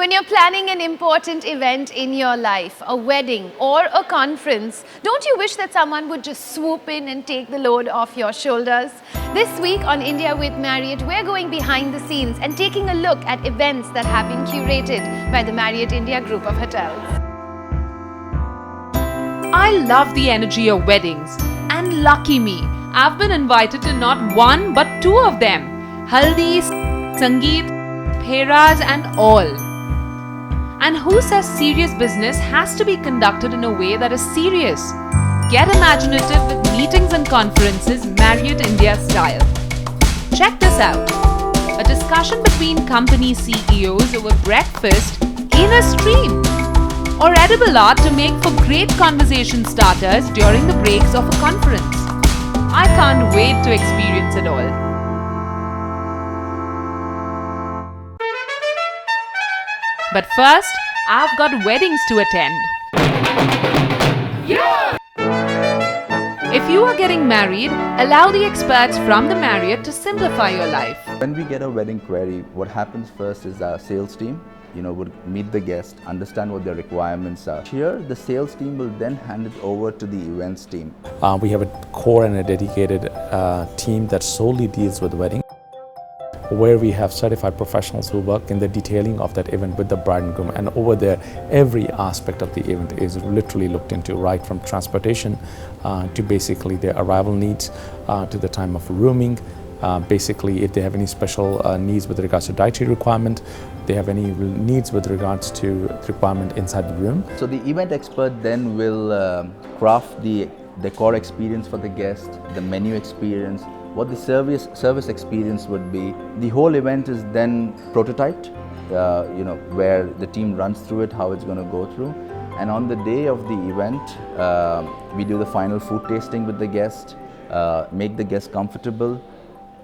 When you're planning an important event in your life, a wedding or a conference, don't you wish that someone would just swoop in and take the load off your shoulders? This week on India with Marriott, we're going behind the scenes and taking a look at events that have been curated by the Marriott India Group of Hotels. I love the energy of weddings, and lucky me, I've been invited to not one but two of them. Haldis, Sangeet, Pheras and all. And who says serious business has to be conducted in a way that is serious? Get imaginative with meetings and conferences Marriott India style. Check this out. A discussion between company CEOs over breakfast in a stream. Or edible art to make for great conversation starters during the breaks of a conference. I can't wait to experience it all. But first, I've got weddings to attend. Yeah! If you are getting married, allow the experts from the Marriott to simplify your life. When we get a wedding query, what happens first is our sales team would meet the guest, understand what their requirements are. Here, the sales team will then hand it over to the events team. We have a core and a dedicated team that solely deals with wedding, where we have certified professionals who work in the detailing of that event with the bride and groom, and over there every aspect of the event is literally looked into, right from transportation to basically their arrival needs to the time of rooming, basically if they have any special needs with regards to dietary requirement, they have any needs with regards to requirement inside the room. So the event expert then will craft the decor experience for the guest, the menu experience, what the service experience would be. The whole event is then prototyped, where the team runs through it, how it's going to go through. And on the day of the event, we do the final food tasting with the guest, make the guest comfortable,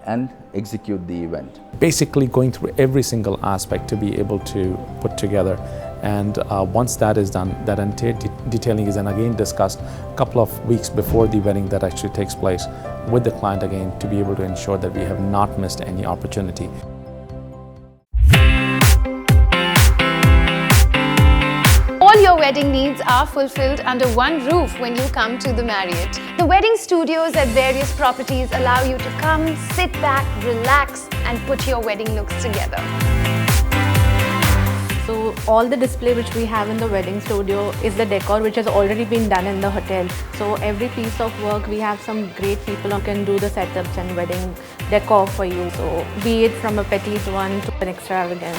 and execute the event. Basically going through every single aspect to be able to put together. And once that is done, that entire detailing is then again discussed a couple of weeks before the wedding that actually takes place with the client again, to be able to ensure that we have not missed any opportunity. All your wedding needs are fulfilled under one roof when you come to the Marriott. The wedding studios at various properties allow you to come, sit back, relax and put your wedding looks together. So all the display which we have in the wedding studio is the decor which has already been done in the hotel. So every piece of work, we have some great people who can do the setups and wedding decor for you. So be it from a petite one to an extravagant.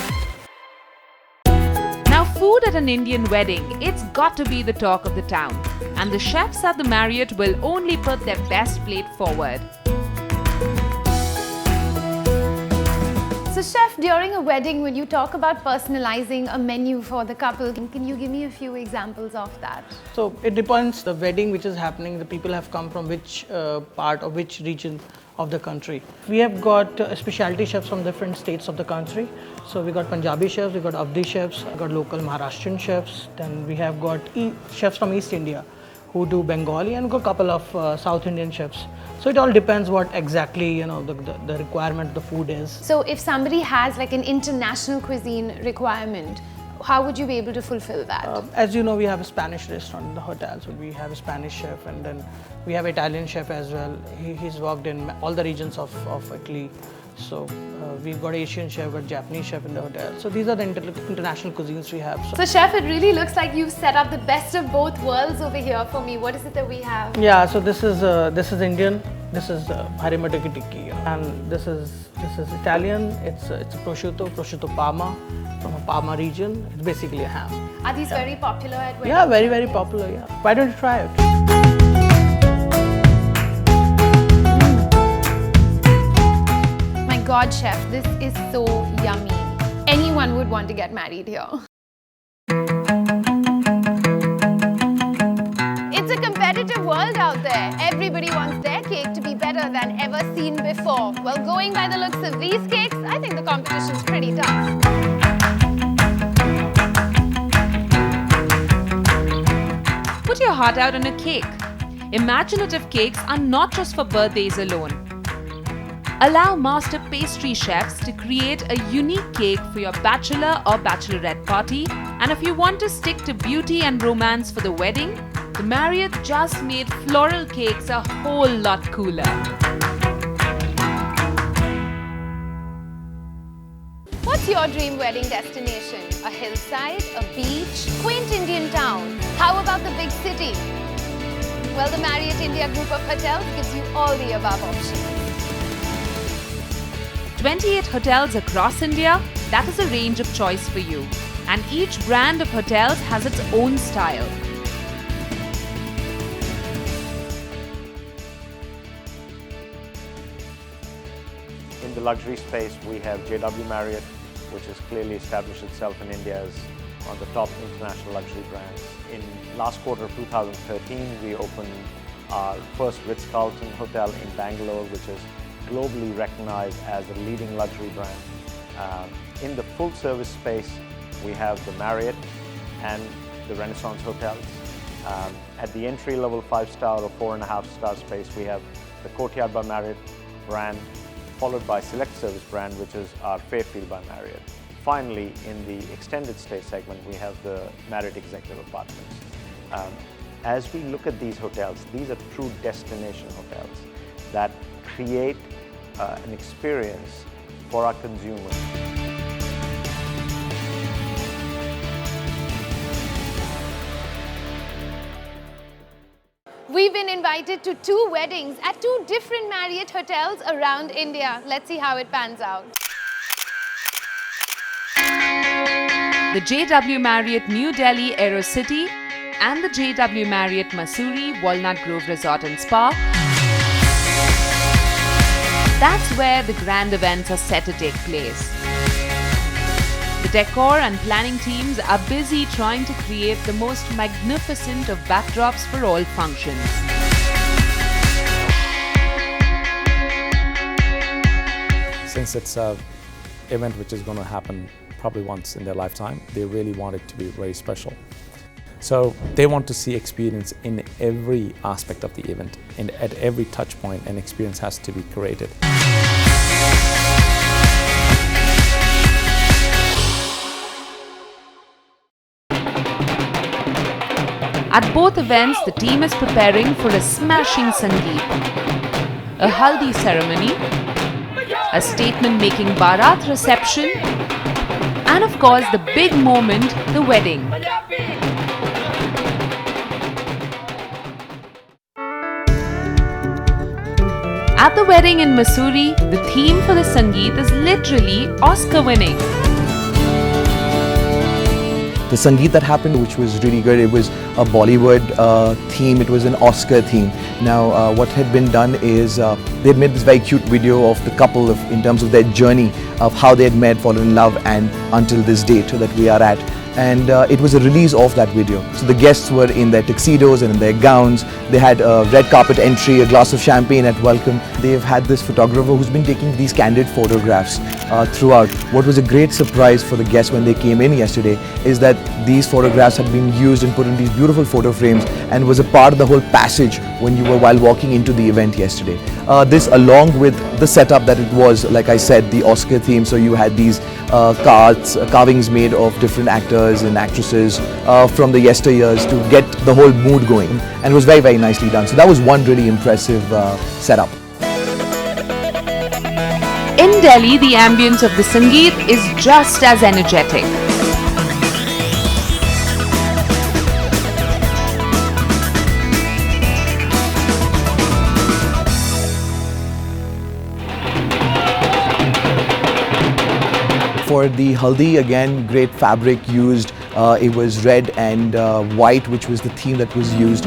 Now, food at an Indian wedding, it's got to be the talk of the town. And the chefs at the Marriott will only put their best plate forward. So chef, during a wedding, when you talk about personalizing a menu for the couple, can you give me a few examples of that? So it depends the wedding which is happening, the people have come from which part or which region of the country. We have got specialty chefs from different states of the country. So we got Punjabi chefs, we got Avdi chefs, we got local Maharashtrian chefs, then we have got chefs from East India who do Bengali, and got a couple of South Indian chefs. So it all depends what exactly the requirement of the food is. So if somebody has like an international cuisine requirement, how would you be able to fulfill that? As you know, we have a Spanish restaurant in the hotel, so we have a Spanish chef, and then we have an Italian chef as well. He's worked in all the regions of Italy. So we've got Asian chef, got Japanese chef in the hotel. So these are the international cuisines we have. So chef, it really looks like you've set up the best of both worlds over here for me. What is it that we have? Yeah, so this is Indian. This is Hare Mataki Tikki, and this is Italian. It's a prosciutto Parma from a Parma region. It's basically a ham. Are these very popular at weddings? Yeah, very, very popular. Yeah. Why don't you try it? My God, chef, this is so yummy. Anyone would want to get married here. It's a competitive world out there. Everybody wants their cake to be better than ever seen before. Well, going by the looks of these cakes, I think the competition's pretty tough. Put your heart out on a cake. Imaginative cakes are not just for birthdays alone. Allow master pastry chefs to create a unique cake for your bachelor or bachelorette party. And if you want to stick to beauty and romance for the wedding, the Marriott just made floral cakes a whole lot cooler. What's your dream wedding destination? A hillside, a beach, quaint Indian town? How about the big city? Well, the Marriott India group of hotels gives you all the above options. 28 hotels across India, that is a range of choice for you. And each brand of hotels has its own style. In the luxury space, we have JW Marriott, which has clearly established itself in India as one of the top international luxury brands. In last quarter of 2013, we opened our first Ritz-Carlton hotel in Bangalore, which is globally recognized as a leading luxury brand. In the full-service space, we have the Marriott and the Renaissance hotels. At the entry-level 5-star or 4.5-star space, we have the Courtyard by Marriott brand, followed by Select Service brand, which is our Fairfield by Marriott. Finally, in the extended stay segment, we have the Marriott Executive Apartments. As we look at these hotels, these are true destination hotels that create an experience for our consumers. We've been invited to 2 weddings at 2 different Marriott hotels around India. Let's see how it pans out. The JW Marriott New Delhi AeroCity and the JW Marriott Mussoorie Walnut Grove Resort and Spa. That's where the grand events are set to take place. The decor and planning teams are busy trying to create the most magnificent of backdrops for all functions. Since it's an event which is going to happen probably once in their lifetime, they really want it to be very special. So they want to see experience in every aspect of the event, and at every touch point an experience has to be created. At both events, the team is preparing for a smashing Sangeet, a haldi ceremony, a statement-making Bharat reception, and of course the big moment, the wedding. At the wedding in Mussoorie, the theme for the Sangeet is literally Oscar-winning. The Sangeet that happened, which was really good, it was a Bollywood theme, it was an Oscar theme. Now what had been done is they had made this very cute video of the couple in terms of their journey of how they had met, fallen in love, and until this date that we are at. And it was a release of that video. So the guests were in their tuxedos and in their gowns. They had a red carpet entry, a glass of champagne at welcome. They've had this photographer who's been taking these candid photographs throughout. What was a great surprise for the guests when they came in yesterday is that these photographs had been used and put in these beautiful photo frames and was a part of the whole passage when you were while walking into the event yesterday. This along with the setup that it was, like I said, the Oscar theme. So you had these carvings made of different actors and actresses from the yesteryears to get the whole mood going, and it was very, very nicely done. So that was one really impressive setup. In Delhi, the ambience of the Sangeet is just as energetic. For the haldi, again, great fabric used. It was red and white, which was the theme that was used.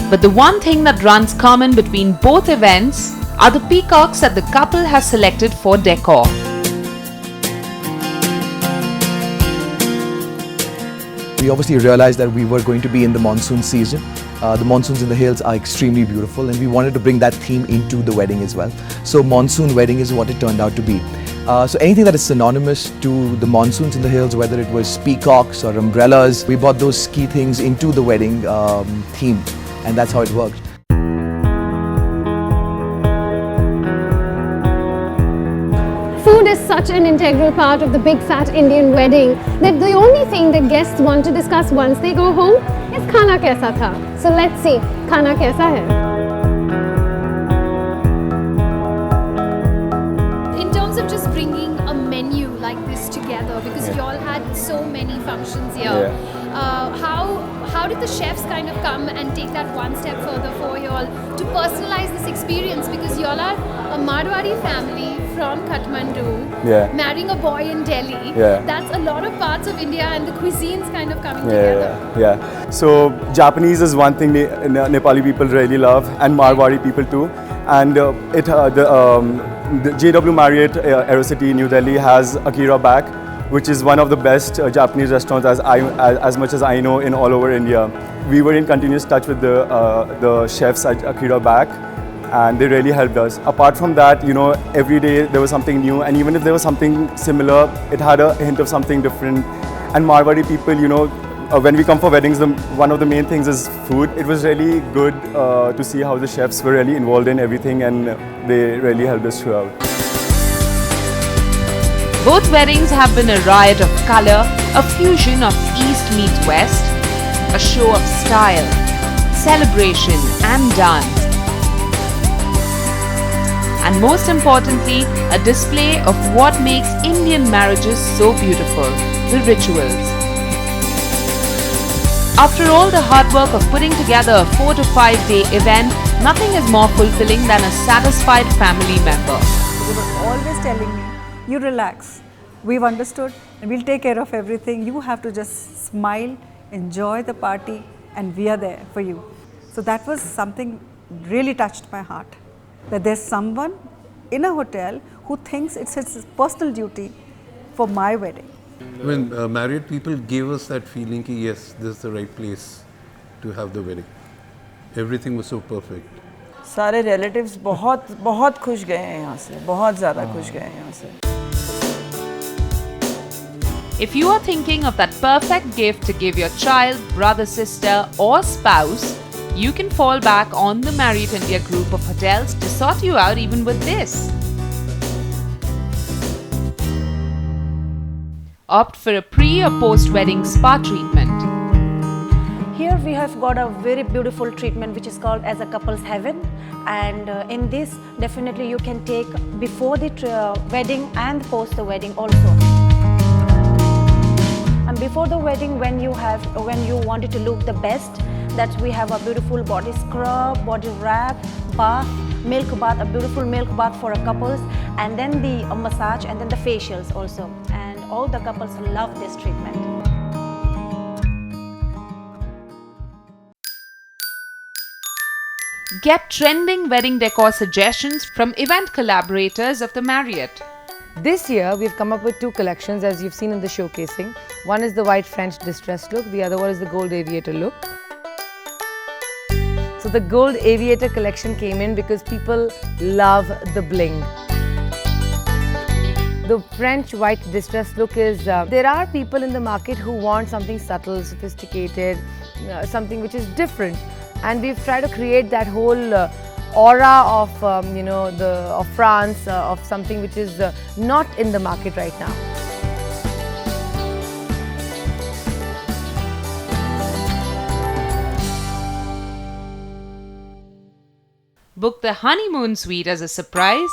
But the one thing that runs common between both events are the peacocks that the couple has selected for decor. We obviously realized that we were going to be in the monsoon season. The monsoons in the hills are extremely beautiful, and we wanted to bring that theme into the wedding as well. So monsoon wedding is what it turned out to be. So anything that is synonymous to the monsoons in the hills, whether it was peacocks or umbrellas, we brought those key things into the wedding theme, and that's how it worked. Food is such an integral part of the big fat Indian wedding that the only thing that guests want to discuss once they go home is khana kaisa tha. So let's see, khana kaisa hai? In terms of just bringing a menu like this together, because you all had so many functions here, how did the chefs kind of come and take that one step further for you all to personalize this experience? Because you all are a Marwari family from Kathmandu, marrying a boy in Delhi. That's a lot of parts of India and the cuisines kind of coming together. So Japanese is one thing Nepali people really love, and Marwari people too. And the JW Marriott Aerocity New Delhi has Akira Back, which is one of the best Japanese restaurants as much as I know in all over India. We were in continuous touch with the chefs at Akira Back, and they really helped us. Apart from that, you know, every day there was something new, and even if there was something similar, it had a hint of something different. And Marwari people, you know, when we come for weddings, one of the main things is food. It was really good to see how the chefs were really involved in everything, and they really helped us throughout. Both weddings have been a riot of color, a fusion of East meets West, a show of style, celebration and dance. And most importantly, a display of what makes Indian marriages so beautiful, the rituals. After all the hard work of putting together a 4 to 5 day event, nothing is more fulfilling than a satisfied family member. They were always telling me, you relax, we've understood and we'll take care of everything. You have to just smile, enjoy the party, and we are there for you. So that was something really touched my heart, that there's someone in a hotel who thinks it's his personal duty for my wedding. When married people gave us that feeling कि yes, this is the right place to have the wedding. Everything was so perfect. सारे relatives बहुत खुश गए हैं यहाँ से, बहुत ज़्यादा खुश गए हैं यहाँ से. If you are thinking of that perfect gift to give your child, brother, sister or spouse, you can fall back on the Marriott India group of hotels to sort you out even with this. Opt for a pre or post-wedding spa treatment. Here we have got a very beautiful treatment which is called as a couple's heaven, and in this definitely you can take before the wedding and post the wedding also. And before the wedding, when you wanted to look the best, that we have a beautiful body scrub, body wrap, bath, milk bath, a beautiful milk bath for a couples, and then the massage and then the facials also. And all the couples love this treatment. Get trending wedding decor suggestions from event collaborators of the Marriott. This year, we've come up with 2 collections as you've seen in the showcasing. One is the white French distressed look, the other one is the gold aviator look. So the gold aviator collection came in because people love the bling. The French white distressed look is, there are people in the market who want something subtle, sophisticated, something which is different. And we've tried to create that whole aura of, of France, of something which is not in the market right now. Book the honeymoon suite as a surprise.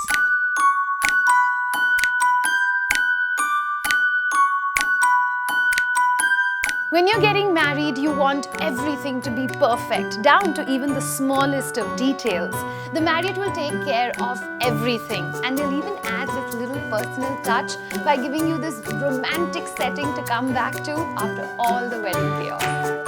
When you're getting married, you want everything to be perfect, down to even the smallest of details. The Marriott will take care of everything, and they'll even add this little personal touch by giving you this romantic setting to come back to after all the wedding chaos.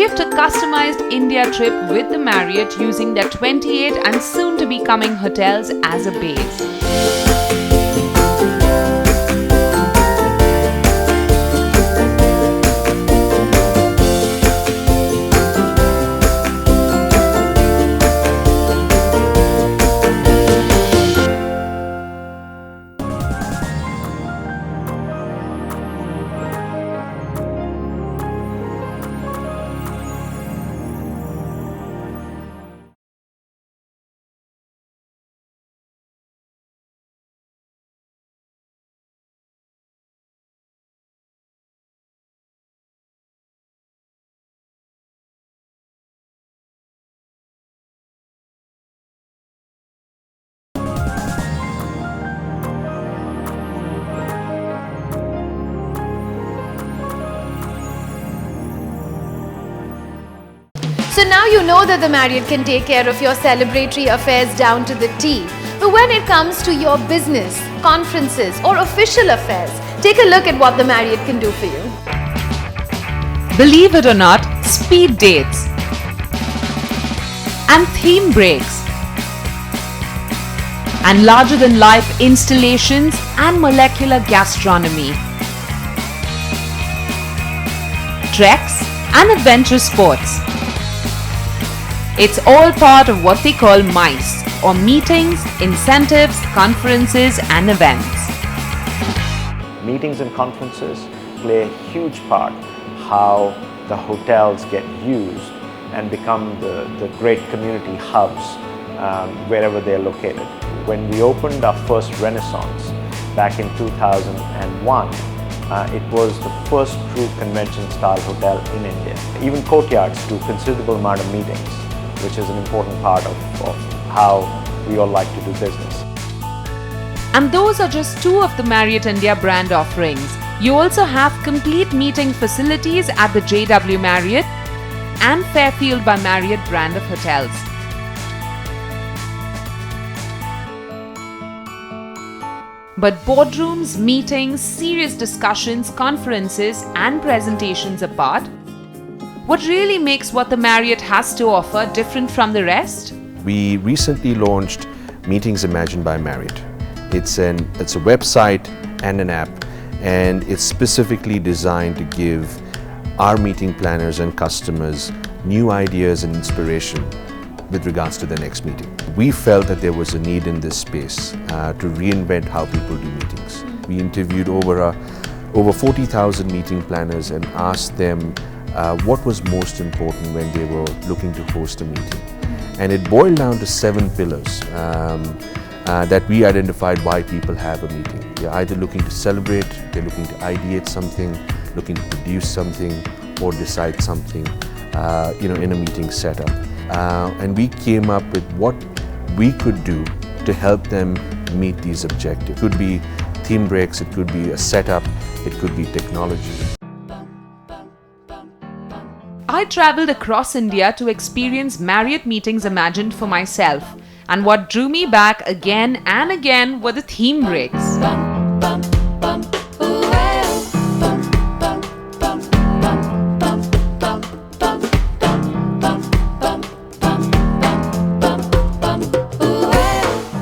Gift a customized India trip with the Marriott using their 28 and soon to be coming hotels as a base. So now you know that the Marriott can take care of your celebratory affairs down to the T. But when it comes to your business, conferences or official affairs, take a look at what the Marriott can do for you. Believe it or not, speed dates and theme breaks and larger-than-life installations and molecular gastronomy, treks and adventure sports. It's all part of what they call MICE, or meetings, incentives, conferences and events. Meetings and conferences play a huge part how the hotels get used and become the great community hubs wherever they're located. When we opened our first Renaissance back in 2001, it was the first true convention-style hotel in India. Even courtyards do considerable amount of meetings, which is an important part of how we all like to do business. And those are just two of the Marriott India brand offerings. You also have complete meeting facilities at the JW Marriott and Fairfield by Marriott brand of hotels. But boardrooms, meetings, serious discussions, conferences and presentations apart, what really makes what the Marriott has to offer different from the rest? We recently launched Meetings Imagined by Marriott. It's a website and an app, and it's specifically designed to give our meeting planners and customers new ideas and inspiration with regards to the next meeting. We felt that there was a need in this space to reinvent how people do meetings. We interviewed over 40,000 meeting planners and asked them what was most important when they were looking to host a meeting. And it boiled down to 7 pillars that we identified why people have a meeting. They're either looking to celebrate, they're looking to ideate something, looking to produce something, or decide something in a meeting setup. And we came up with what we could do to help them meet these objectives. It could be theme breaks, it could be a setup, it could be technology. I travelled across India to experience Marriott Meetings Imagined for myself, and what drew me back again and again were the theme breaks.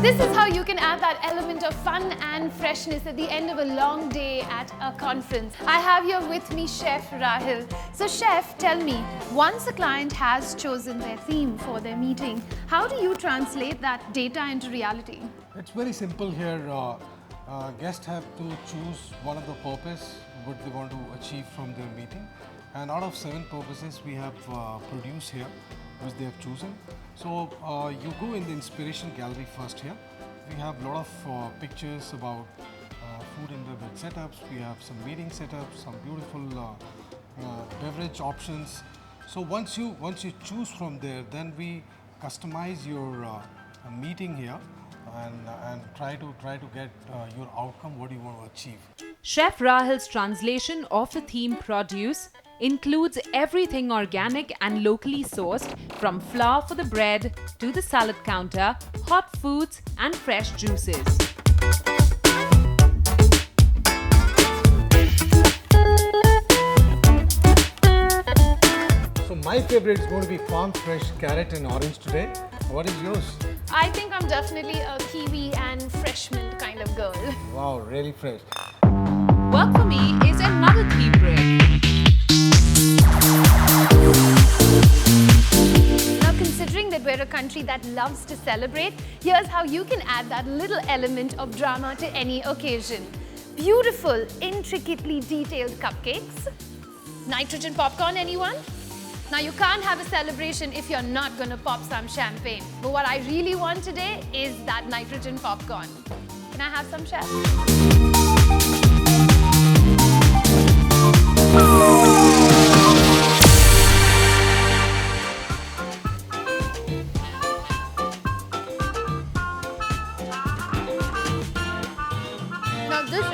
This is how you can add that element of fun and freshness at the end of a long day at a conference. I have here with me Chef Rahil. So Chef, tell me, once a client has chosen their theme for their meeting, how do you translate that data into reality? It's very simple here. Guests have to choose one of the purpose what they want to achieve from their meeting, and out of 7 purposes we have produced here which they have chosen. So you go in the inspiration gallery first here. We have a lot of pictures about food and beverage setups. We have some meeting setups, some beautiful beverage options. So once you choose from there, then we customize your meeting here and try to get your outcome, what you want to achieve. Chef Rahil's translation of the theme produce includes everything organic and locally sourced, from flour for the bread to the salad counter, hot foods and fresh juices. So my favorite is going to be farm fresh carrot and orange today. What is yours? I think I'm definitely a kiwi and fresh mint kind of girl. Wow, really fresh. Work for me is another theme break. Now, considering that we're a country that loves to celebrate, here's how you can add that little element of drama to any occasion. Beautiful, intricately detailed cupcakes. Nitrogen popcorn, anyone? Now, you can't have a celebration if you're not going to pop some champagne. But what I really want today is that nitrogen popcorn. Can I have some, Chef? Now this